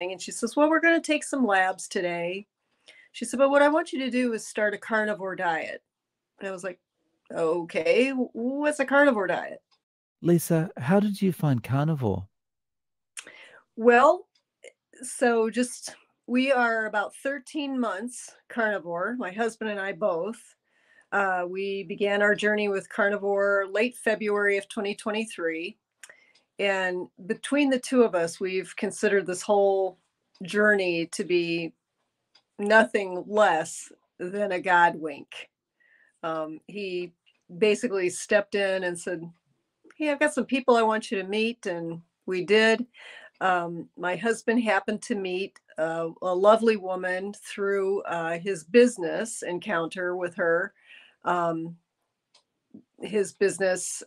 And she says, well, we're going to take some labs today. She said, but what I want you to do is start a carnivore diet. And I was like, okay, what's a carnivore diet? Lisa, how did you find carnivore? Well, so just we are about 13 months carnivore, my husband and I both. We began our journey with carnivore late February of 2023. And between the two of us, we've considered this whole journey to be nothing less than a God wink. He basically stepped in and said, hey, I've got some people I want you to meet. And we did. My husband happened to meet a lovely woman through his business encounter with her. Um, his business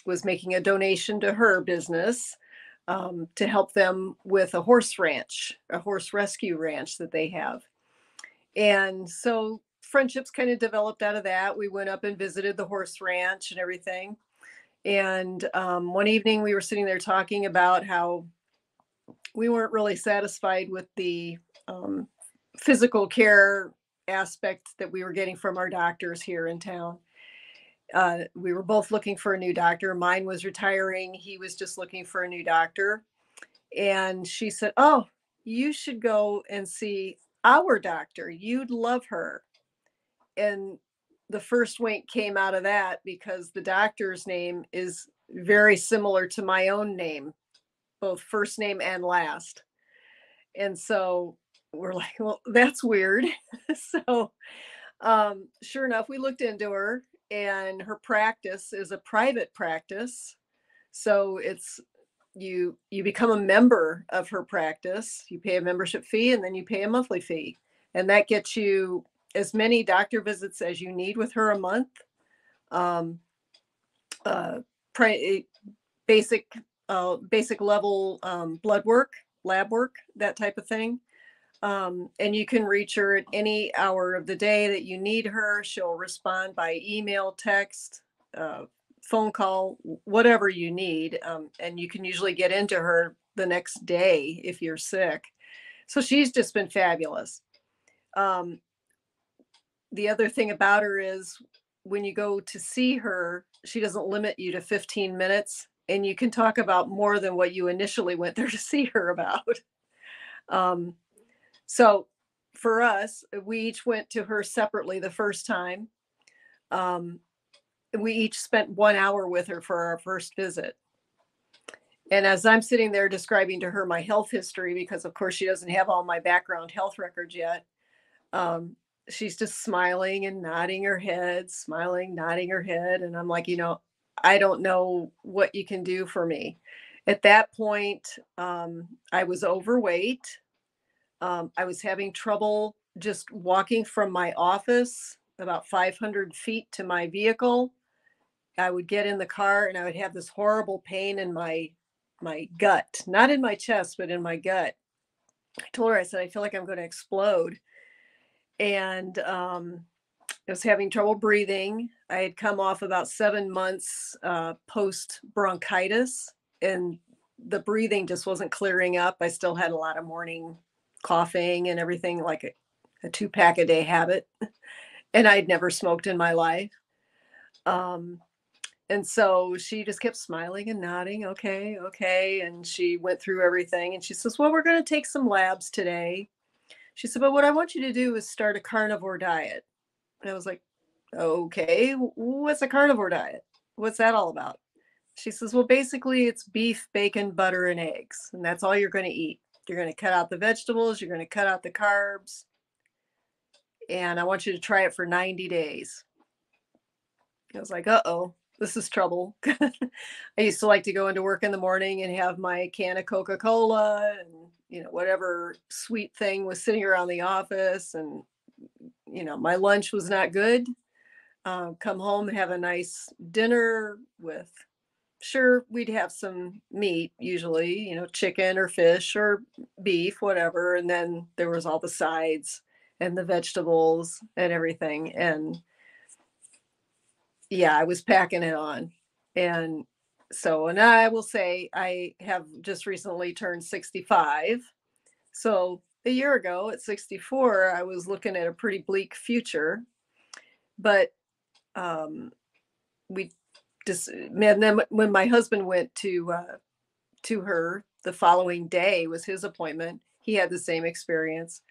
was making a donation to her business to help them with a horse ranch, a horse rescue ranch that they have. And so friendships kind of developed out of that. We went up and visited the horse ranch and everything. And one evening we were sitting there talking about how we weren't really satisfied with the physical care aspect that we were getting from our doctors here in town. We were both looking for a new doctor. Mine was retiring. He was just looking for a new doctor. And she said, oh, you should go and see our doctor. You'd love her. And the first wink came out of that because the doctor's name is very similar to my own name, both first name and last. And so we're like, well, that's weird. So sure enough, we looked into her, and her practice is a private practice. So it's you become a member of her practice. You pay a membership fee, and then you pay a monthly fee, and that gets you as many doctor visits as you need with her a month. Um, uh, basic basic level blood work, lab work, that type of thing. And you can reach her at any hour of the day that you need her. She'll respond by email, text, uh, phone call, whatever you need. And you can usually get into her the next day if you're sick. So she's just been fabulous. Um, the other thing about her is when you go to see her, she doesn't limit you to 15 minutes, and you can talk about more than what you initially went there to see her about. Um, so for us, we each went to her separately the first time. Um, we each spent 1 hour with her for our first visit. And as I'm sitting there describing to her my health history, because of course she doesn't have all my background health records yet, um, she's just smiling and nodding her head, smiling, nodding her head. And I'm like, I don't know what you can do for me. At that point, I was overweight. I was having trouble just walking from my office about 500 feet to my vehicle. I would get in the car and I would have this horrible pain in my gut, not in my chest, but in my gut. I told her, I said, I feel like I'm going to explode. And I was having trouble breathing. I had come off about 7 months post bronchitis, and the breathing just wasn't clearing up. I still had a lot of morning coughing and everything, like a 2-pack a day habit. And I'd never smoked in my life. Um, and so she just kept smiling and nodding. Okay, okay. And she went through everything, and she says, well, we're going to take some labs today. She said, but what I want you to do is start a carnivore diet. And I was like, okay, what's a carnivore diet? What's that all about? She says, well, basically it's beef, bacon, butter, and eggs. And that's all you're going to eat. You're going to cut out the vegetables. You're going to cut out the carbs. And I want you to try it for 90 days. I was like, uh-oh, this is trouble. I used to like to go into work in the morning and have my can of Coca-Cola and, whatever sweet thing was sitting around the office. And, my lunch was not good. Come home, have a nice dinner with, sure, we'd have some meat, usually, chicken or fish or beef, whatever. And then there was all the sides and the vegetables and everything. And yeah, I was packing it on. And so, and I will say, I have just recently turned 65. So a year ago at 64, I was looking at a pretty bleak future, but um, we just, and then when my husband went to her the following day was his appointment, he had the same experience.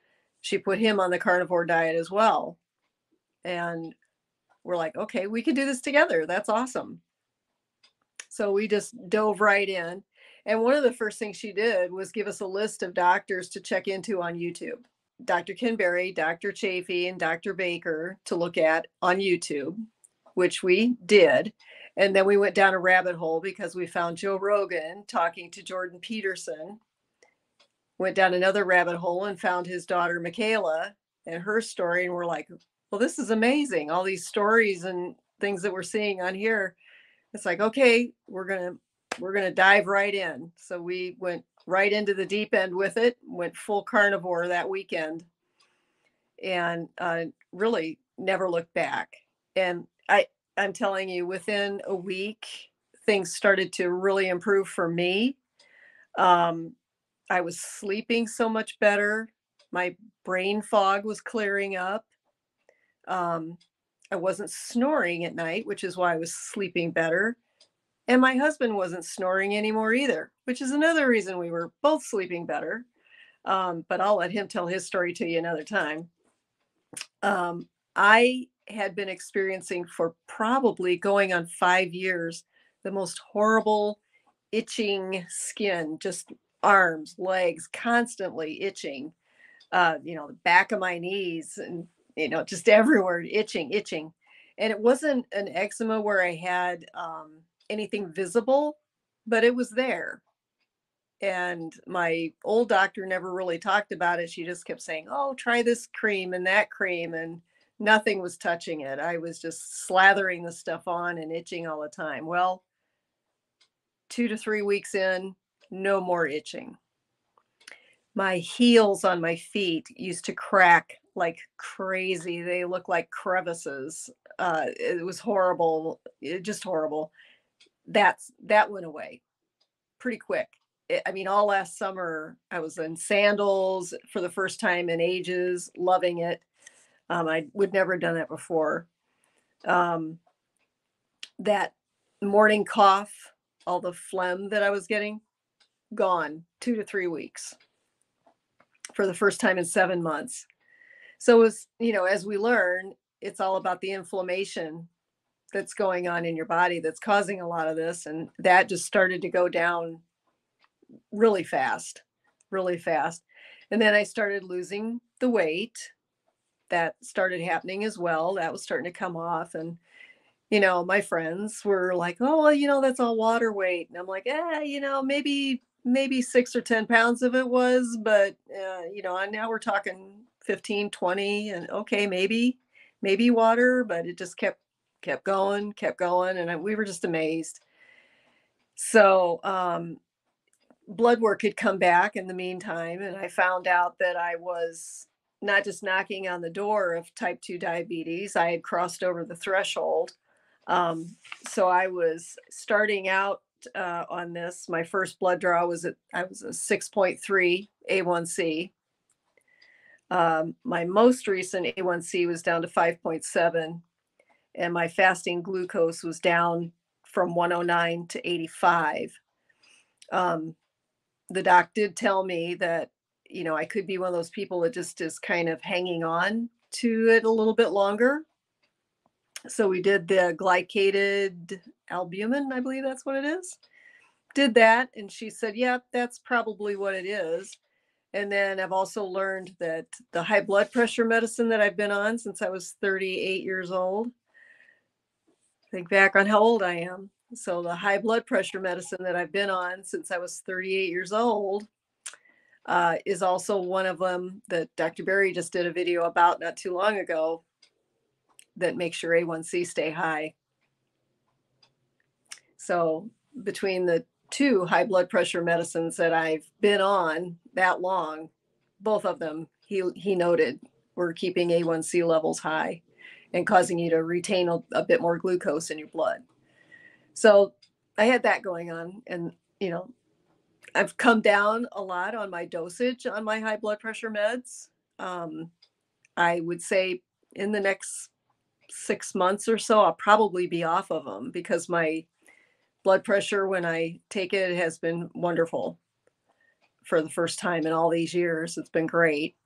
She put him on the carnivore diet as well. And we're like, okay, we can do this together. That's awesome. So we just dove right in. And one of the first things she did was give us a list of doctors to check into on YouTube. Dr. Kinberry, Dr. Chafee, and Dr. Baker to look at on YouTube, which we did. And then we went down a rabbit hole because we found Joe Rogan talking to Jordan Peterson. Went down another rabbit hole and found his daughter Michaela and her story. And we're like, well, this is amazing. All these stories and things that we're seeing on here. It's like, okay, we're gonna dive right in. So we went right into the deep end with it, went full carnivore that weekend, and really never looked back. And I'm telling you, within a week, things started to really improve for me. I was sleeping so much better. My brain fog was clearing up. Um, I wasn't snoring at night, which is why I was sleeping better. And my husband wasn't snoring anymore either, which is another reason we were both sleeping better. But I'll let him tell his story to you another time. I had been experiencing for probably going on 5 years the most horrible itching skin, just arms, legs, constantly itching, the back of my knees and, just everywhere, itching. And it wasn't an eczema where I had anything visible, but it was there. And my old doctor never really talked about it. She just kept saying, oh, try this cream and that cream. And nothing was touching it. I was just slathering the stuff on and itching all the time. Well, 2 to 3 weeks in, no more itching. My heels on my feet used to crack like crazy. They look like crevices. It was horrible. Just horrible. That went away pretty quick. I mean, all last summer, I was in sandals for the first time in ages, loving it. I would never have done that before. That morning cough, all the phlegm that I was getting, gone 2 to 3 weeks for the first time in 7 months. So it was, as we learn, it's all about the inflammation that's going on in your body that's causing a lot of this. And that just started to go down really fast, really fast. And then I started losing the weight. That started happening as well. That was starting to come off. And, my friends were like, oh, well, that's all water weight. And I'm like, maybe 6 or 10 pounds of it was, but, and now we're talking 15, 20 and okay, maybe water, but it just kept going. And we were just amazed. So, blood work had come back in the meantime, and I found out that I was not just knocking on the door of type 2 diabetes, I had crossed over the threshold. So I was starting out on this. My first blood draw I was a 6.3 A1C. My most recent A1C was down to 5.7, and my fasting glucose was down from 109 to 85. The doc did tell me that, I could be one of those people that just is kind of hanging on to it a little bit longer. So we did the glycated albumin, I believe that's what it is. Did that. And she said, yeah, that's probably what it is. And then I've also learned that the high blood pressure medicine that I've been on since I was 38 years old, think back on how old I am. So the high blood pressure medicine that I've been on since I was 38 years old is also one of them that Dr. Berry just did a video about not too long ago that makes your A1C stay high. So between the two high blood pressure medicines that I've been on that long, both of them, he noted, were keeping A1C levels high and causing you to retain a bit more glucose in your blood. So I had that going on, and I've come down a lot on my dosage on my high blood pressure meds. Um, I would say in the next 6 months or so, I'll probably be off of them because my blood pressure when I take it has been wonderful for the first time in all these years. It's been great.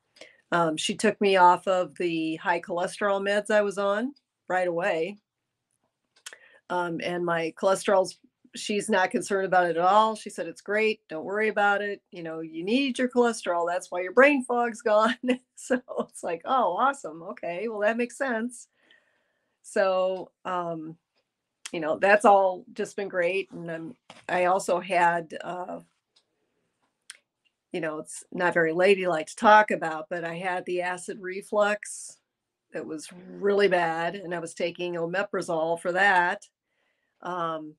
She took me off of the high cholesterol meds I was on right away. And my cholesterol's, she's not concerned about it at all. She said, it's great. Don't worry about it. You know, you need your cholesterol. That's why your brain fog's gone. So it's like, oh, awesome. Okay. Well, that makes sense. So, that's all just been great. And I also had, it's not very ladylike to talk about, but I had the acid reflux that was really bad. And I was taking omeprazole for that. Um,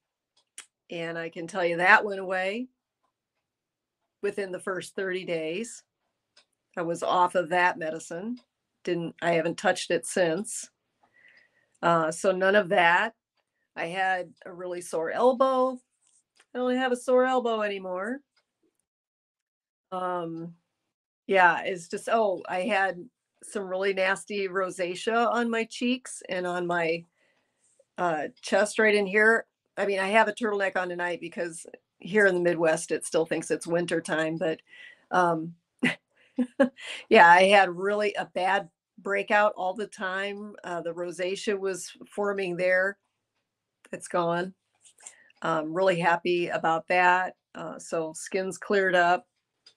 and I can tell you that went away within the first 30 days. I was off of that medicine. I haven't touched it since. So none of that. I had a really sore elbow. I don't have a sore elbow anymore. Um, yeah, it's just, oh, I had some really nasty rosacea on my cheeks and on my chest right in here. I mean, I have a turtleneck on tonight because here in the Midwest, it still thinks it's winter time, but um, yeah, I had really a bad breakout all the time. The rosacea was forming there. It's gone. I'm really happy about that. So skin's cleared up.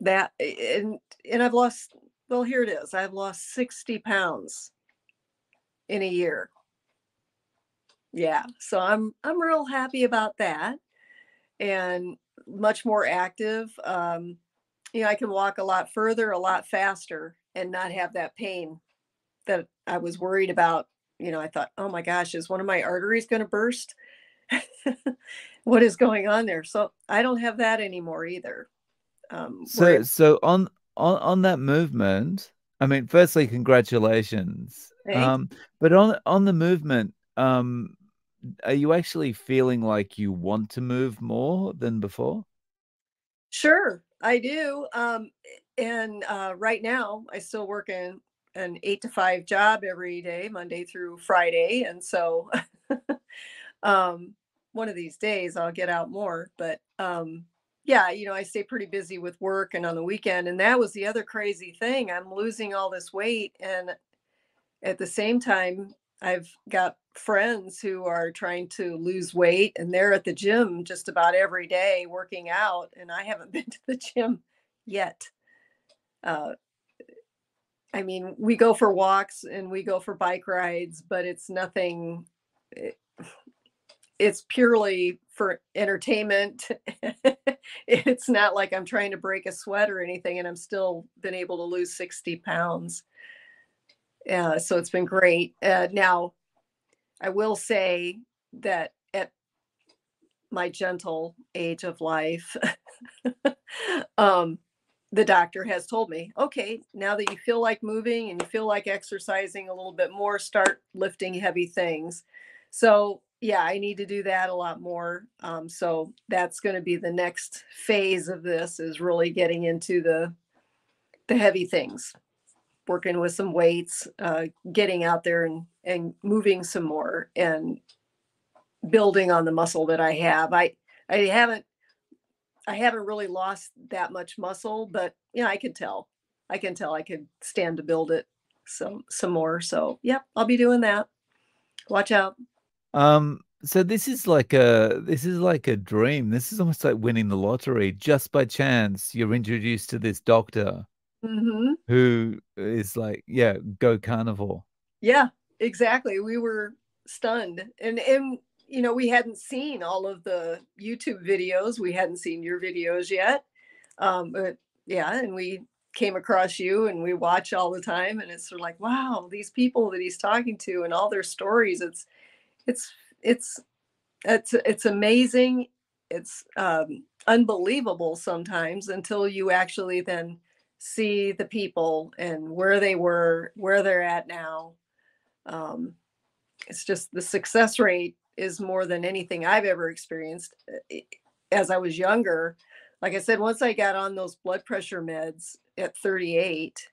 That and I've lost. Well, here it is. I've lost 60 pounds in a year. Yeah, so I'm real happy about that, and much more active. I can walk a lot further, a lot faster, and not have that pain that I was worried about. I thought, oh my gosh, is one of my arteries going to burst? What is going on there? So I don't have that anymore either. We're So on that movement, I mean, firstly, congratulations. Thanks. But on the movement, are you actually feeling like you want to move more than before? Sure, I do. And right now, I still work in an 8 to 5 job every day, Monday through Friday, and so um, one of these days I'll get out more. But yeah, I stay pretty busy with work and on the weekend. And that was the other crazy thing. I'm losing all this weight, and at the same time, I've got friends who are trying to lose weight and they're at the gym just about every day working out. And I haven't been to the gym yet. Uh, I mean, we go for walks and we go for bike rides, but it's nothing. It's purely for entertainment. It's not like I'm trying to break a sweat or anything, and I'm still been able to lose 60 pounds. So it's been great. Now, I will say that at my gentle age of life, um, the doctor has told me, okay, now that you feel like moving and you feel like exercising a little bit more, start lifting heavy things. So, yeah, I need to do that a lot more. So that's going to be the next phase of this is really getting into the heavy things, working with some weights, getting out there and moving some more and building on the muscle that I have. I haven't I haven't really lost that much muscle, but I can tell. I can tell I could stand to build it some more. So yep, I'll be doing that. Watch out. So this is like a dream. This is almost like winning the lottery. Just by chance, you're introduced to this doctor Hmm. who is like, yeah, go carnivore. Yeah, exactly. We were stunned. And we hadn't seen all of the YouTube videos. We hadn't seen your videos yet. But yeah, and we came across you and we watch all the time and it's sort of like, wow, these people that he's talking to and all their stories, it's it's it's amazing. It's unbelievable sometimes until you actually then see the people and where they were, where they're at now. Um, it's just the success rate is more than anything I've ever experienced. As I was younger, like I said, once I got on those blood pressure meds at 38,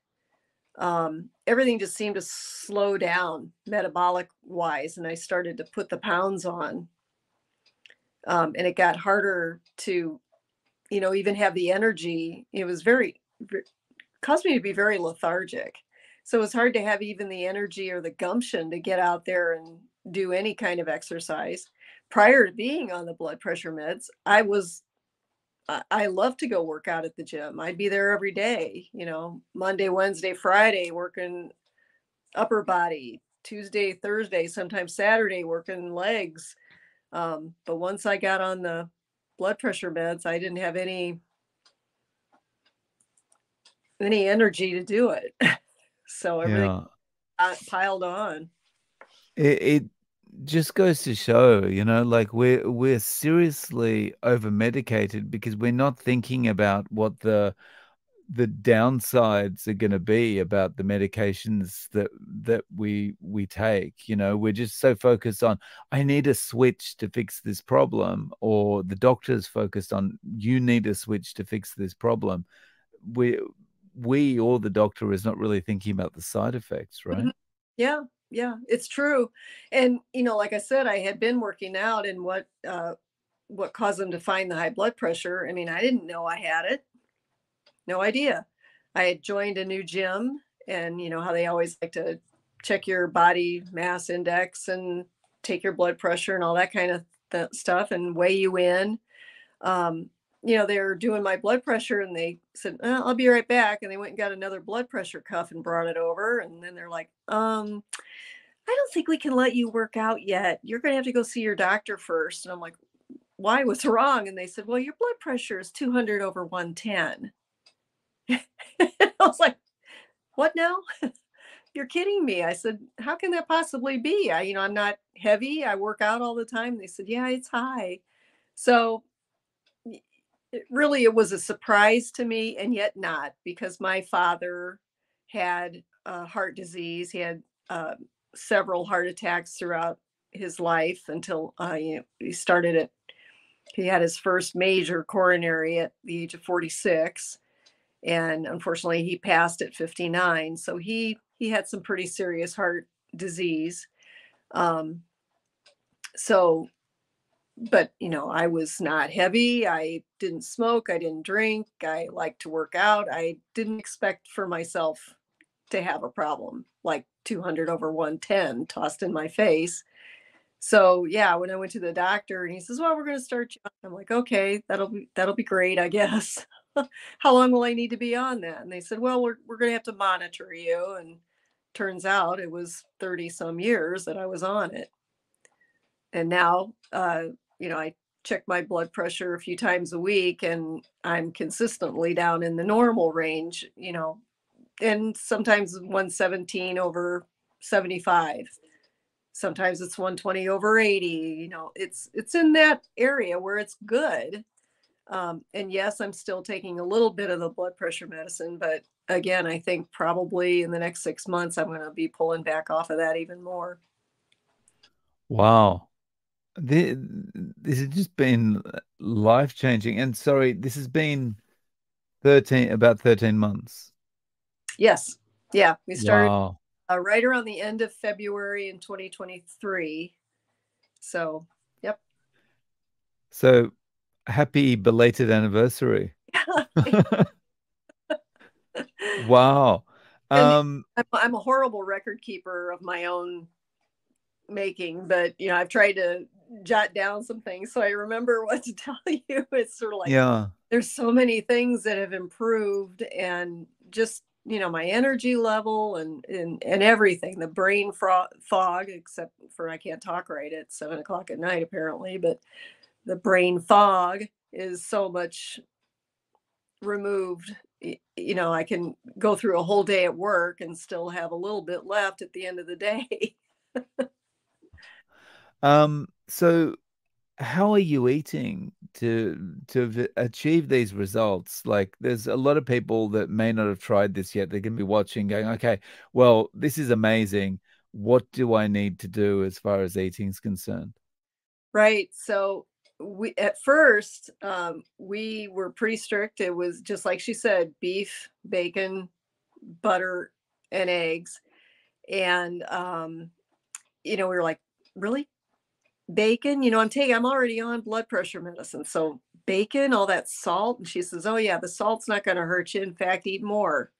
everything just seemed to slow down metabolic wise. And I started to put the pounds on. And it got harder to, even have the energy. It was caused me to be very lethargic. So it was hard to have even the energy or the gumption to get out there and do any kind of exercise. Prior to being on the blood pressure meds, I love to go work out at the gym. I'd be there every day, Monday, Wednesday, Friday, working upper body, Tuesday, Thursday, sometimes Saturday, working legs. But once I got on the blood pressure meds, I didn't have any energy to do it. So everything Yeah. piled on. It just goes to show, like we're seriously over medicated because we're not thinking about what the downsides are going to be about the medications that we take. We're just so focused on, I need a switch to fix this problem, or the doctor's focused on, you need a switch to fix this problem. We or the doctor is not really thinking about the side effects, right? Mhm. Yeah, yeah, it's true. And like I said, I had been working out, and what caused them to find the high blood pressure. I mean, I didn't know I had it. No idea. I had joined a new gym, and how they always like to check your body mass index and take your blood pressure and all that kind of stuff and weigh you in. Um, they were doing my blood pressure, and they said, I'll be right back. And they went and got another blood pressure cuff and brought it over. And then they're like, I don't think we can let you work out yet. You're going to have to go see your doctor first. And I'm like, why? What's wrong? And they said, well, your blood pressure is 200 over 110. I was like, what now? You're kidding me. I said, how can that possibly be? I'm not heavy. I work out all the time. They said, yeah, it's high. So it was a surprise to me, and yet not, because my father had heart disease. He had several heart attacks throughout his life until he had his first major coronary at the age of 46. And unfortunately he passed at 59. So he had some pretty serious heart disease. Um, so but I was not heavy. I didn't smoke. I didn't drink. I liked to work out. I didn't expect for myself to have a problem like 200 over 110 tossed in my face. So yeah, when I went to the doctor and he says, well, we're going to start you on. I'm like, okay, that'll be great, I guess. How long will I need to be on that? And they said, well, we're going to have to monitor you. And turns out it was 30 some years that I was on it. And now, I check my blood pressure a few times a week, and I'm consistently down in the normal range, and sometimes 117 over 75. Sometimes it's 120 over 80. It's in that area where it's good. And yes, I'm still taking a little bit of the blood pressure medicine, but again, I think probably in the next 6 months, I'm going to be pulling back off of that even more. Wow. This has just been life changing. And sorry, this has been about 13 months. Yes. Yeah. We started Wow. right around the end of February in 2023. So, yep. So happy belated anniversary. Wow. And Um, I'm a horrible record keeper of my own making, but I've tried to jot down some things so I remember what to tell you. It's sort of like yeah. there's so many things that have improved, and just my energy level and everything, the brain fog, except for I can't talk right at 7 o'clock at night apparently, but the brain fog is so much removed. I can go through a whole day at work and still have a little bit left at the end of the day. So how are you eating to achieve these results? Like, there's a lot of people that may not have tried this yet. They're going to be watching, going, "Okay, well, this is amazing. What do I need to do as far as eating is concerned?" Right. So we at first, we were pretty strict. It was just like she said, beef, bacon, butter, and eggs. And we were like, really? Bacon? I'm already on blood pressure medicine. So bacon, all that salt. And she says, oh yeah, the salt's not going to hurt you. In fact, eat more.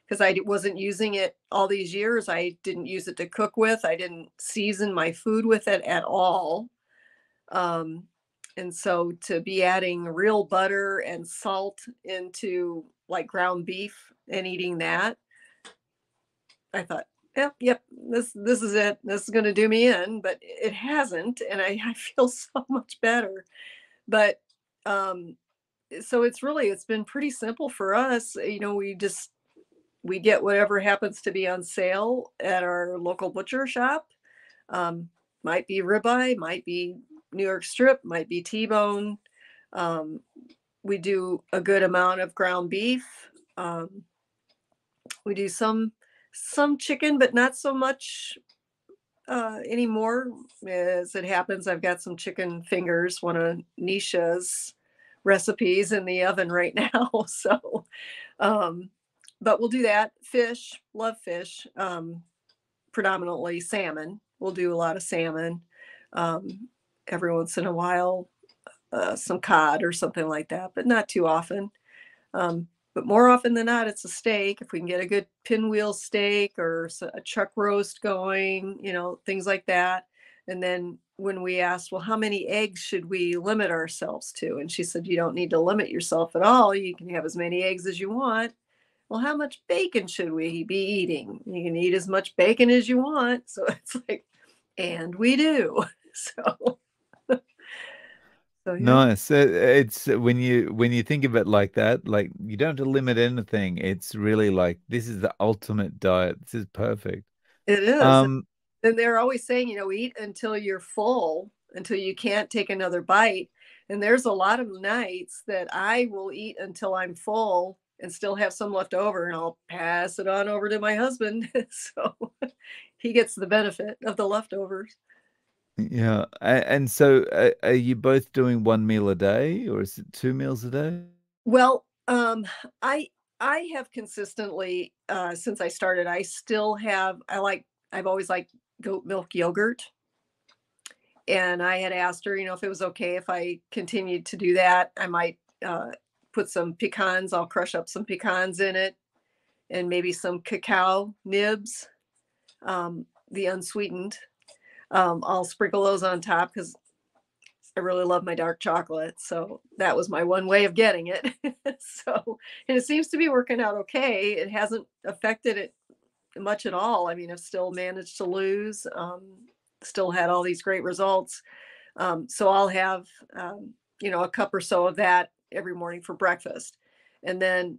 Because wasn't using it all these years. I didn't use it to cook with. I didn't season my food with it at all. Um, and so to be adding real butter and salt into like ground beef and eating that, I thought, yep, this is it. This is going to do me in, but it hasn't, and I feel so much better. But um, so it's been pretty simple for us. We get whatever happens to be on sale at our local butcher shop. Um, might be ribeye, might be New York strip, might be T-bone. Um, we do a good amount of ground beef. Um, we do some chicken, but not so much anymore. As it happens, I've got some chicken fingers, one of Nisha's recipes in the oven right now. So, um, but we'll do that. Fish, love fish. Predominantly salmon. We'll do a lot of salmon. Um, every once in a while, some cod or something like that, but not too often. But more often than not, it's a steak. If we can get a good pinwheel steak or a chuck roast going, things like that. And then when we asked, well, how many eggs should we limit ourselves to? And she said, you don't need to limit yourself at all. You can have as many eggs as you want. Well, how much bacon should we be eating? You can eat as much bacon as you want. So it's like, and we do. So, so yeah, Nice. It's when you think of it like that, like you don't have to limit anything. It's really like this is the ultimate diet. This is perfect. it is. Um, And they're always saying, eat until you're full, until you can't take another bite. And there's a lot of nights that I will eat until I'm full and still have some left over, and I'll pass it on over to my husband. So he gets the benefit of the leftovers. yeah. And so are you both doing one meal a day or is it two meals a day? Well, I I have consistently since I started, I still have I've always liked goat milk yogurt. And I had asked her, if it was okay if I continued to do that. I might put some pecans, I'll crush up some pecans in it and maybe some cacao nibs, the unsweetened. I'll sprinkle those on top because I really love my dark chocolate. So that was my one way of getting it. So, and it seems to be working out okay. It hasn't affected it much at all. I mean, I've still managed to lose, still had all these great results. So I'll have, a cup or so of that every morning for breakfast. And then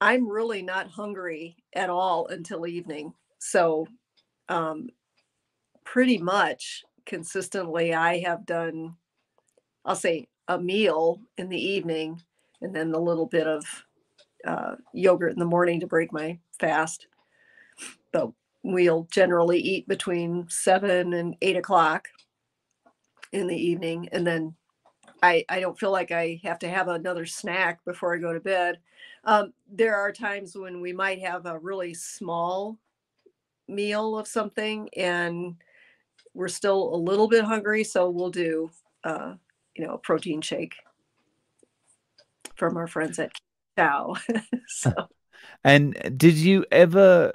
I'm really not hungry at all until evening. So um, pretty much consistently, I have done, I'll say, a meal in the evening and then a little bit of yogurt in the morning to break my fast. But we'll generally eat between 7 and 8 o'clock in the evening. And then I don't feel like I have to have another snack before I go to bed. There are times when we might have a really small meal of something and we're still a little bit hungry. So we'll do, a protein shake from our friends at Chow. So, And could you ever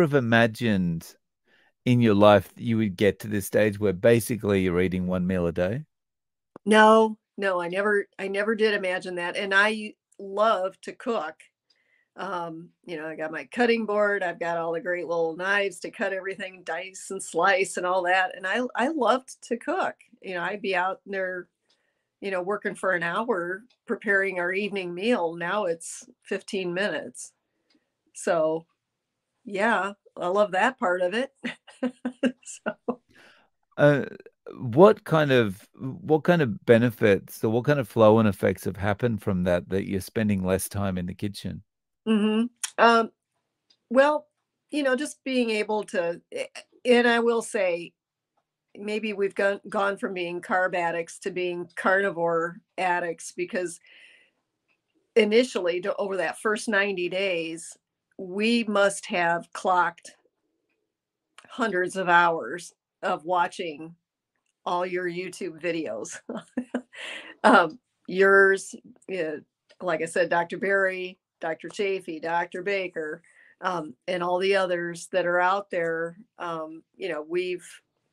have imagined in your life that you would get to this stage where basically you're eating one meal a day? no, no, I never did imagine that. And I love to cook. I got my cutting board. I've got all the great little knives to cut everything, dice and slice and all that. And I loved to cook. I'd be out there, working for an hour preparing our evening meal. Now it's 15 minutes. So yeah, I love that part of it. So, Uh, what kind of benefits or what kind of flow and effects have happened from that you're spending less time in the kitchen? hmm um, well, just being able to, and I will say, maybe we've gone from being carb addicts to being carnivore addicts, because initially, over that first 90 days, we must have clocked hundreds of hours of watching all your YouTube videos. Yours, uh, like I said, Dr. Berry, Dr. Chafee, Dr. Baker, and all the others that are out there.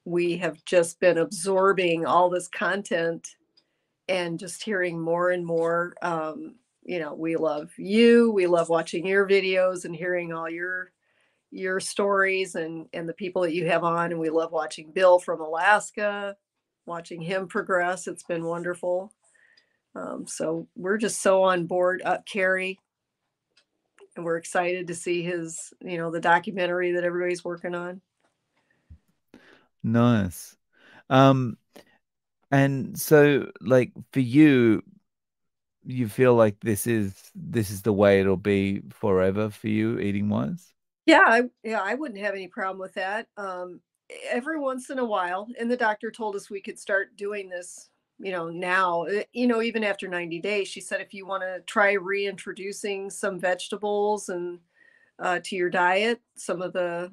We have just been absorbing all this content and just hearing more and more. We love you. We love watching your videos and hearing all your stories, and the people that you have on. And we love watching Bill from Alaska, watching him progress. It's been wonderful. So we're just so on board. Carrie, and we're excited to see the documentary that everybody's working on. Nice. Um, and so like for you, you feel like this is the way it'll be forever for you eating wise? Yeah, I wouldn't have any problem with that. Every once in a while, and the doctor told us we could start doing this, now, even after 90 days. She said, if you want to try reintroducing some vegetables and to your diet, some of the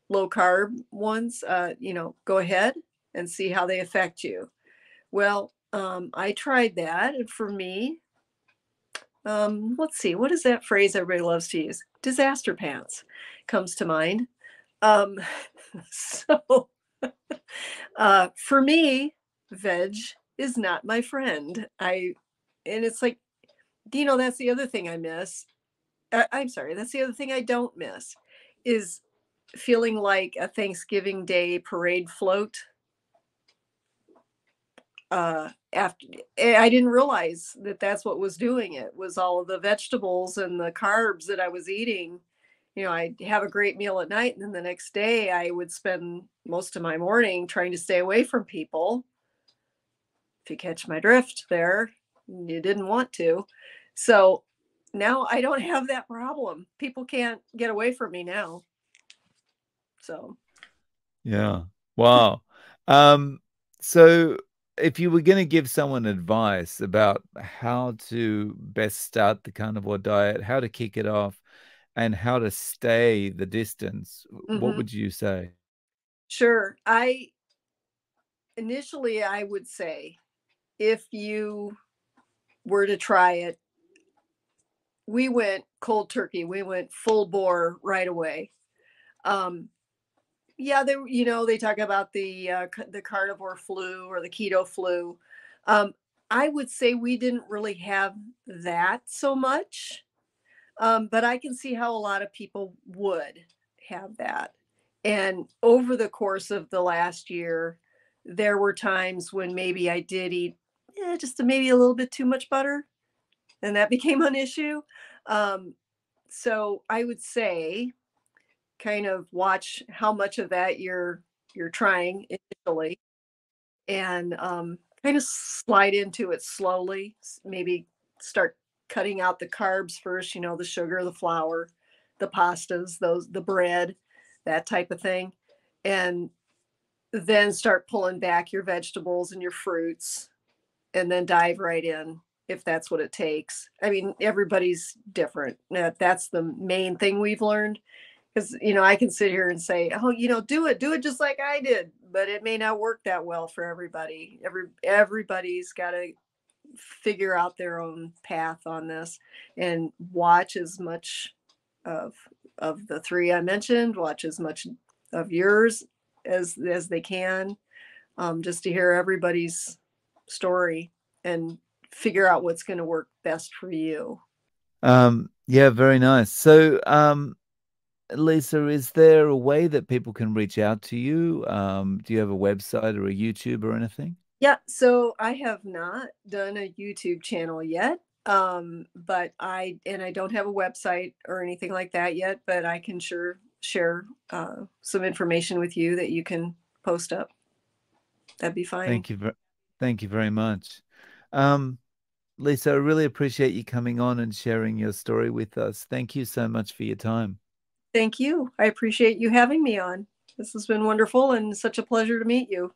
low carb ones, go ahead and see how they affect you. Well, I tried that, and for me, let's see, what is that phrase everybody loves to use? Disaster pants comes to mind. Um, so for me, veg is not my friend. And it's like, that's the other thing I miss. I'm sorry, that's the other thing I don't miss is feeling like a Thanksgiving Day parade float. After I didn't realize that that's what was doing it, was all of the vegetables and the carbs that I was eating. I'd have a great meal at night, and then the next day I would spend most of my morning trying to stay away from people. If you catch my drift there, you didn't want to. So now I don't have that problem. People can't get away from me now. So, Yeah. Wow. Um, so if you were going to give someone advice about how to best start the carnivore diet, how to kick it off, and how to stay the distance, what mhm. would you say? Sure. I would say, if you were to try it, we went cold turkey. We went full bore right away. Um, yeah, they talk about the carnivore flu or the keto flu. Um, I would say we didn't really have that so much, but I can see how a lot of people would have that. And over the course of the last year, there were times when maybe I did eat just maybe a little bit too much butter, and that became an issue. Um, so I would say, kind of watch how much of that you're trying initially, and kind of slide into it slowly. Maybe start cutting out the carbs first, the sugar, the flour, the pastas, the bread, that type of thing. And then start pulling back your vegetables and your fruits, and then dive right in if that's what it takes. I mean, everybody's different. That's the main thing we've learned, because I can sit here and say, oh, do it just like I did, but it may not work that well for everybody. Everybody's got to figure out their own path on this, and watch as much of the three I mentioned. Watch as much of yours as they can, just to hear everybody's story and figure out what's going to work best for you. Yeah, very nice. So, Lisa, is there a way that people can reach out to you? Do you have a website or a YouTube or anything? Yeah, so I have not done a YouTube channel yet. But I don't have a website or anything like that yet, but I can sure share some information with you that you can post up. That'd be fine. Thank you. Thank you very much. Um, Lisa, I really appreciate you coming on and sharing your story with us. Thank you so much for your time. Thank you. I appreciate you having me on. This has been wonderful and such a pleasure to meet you.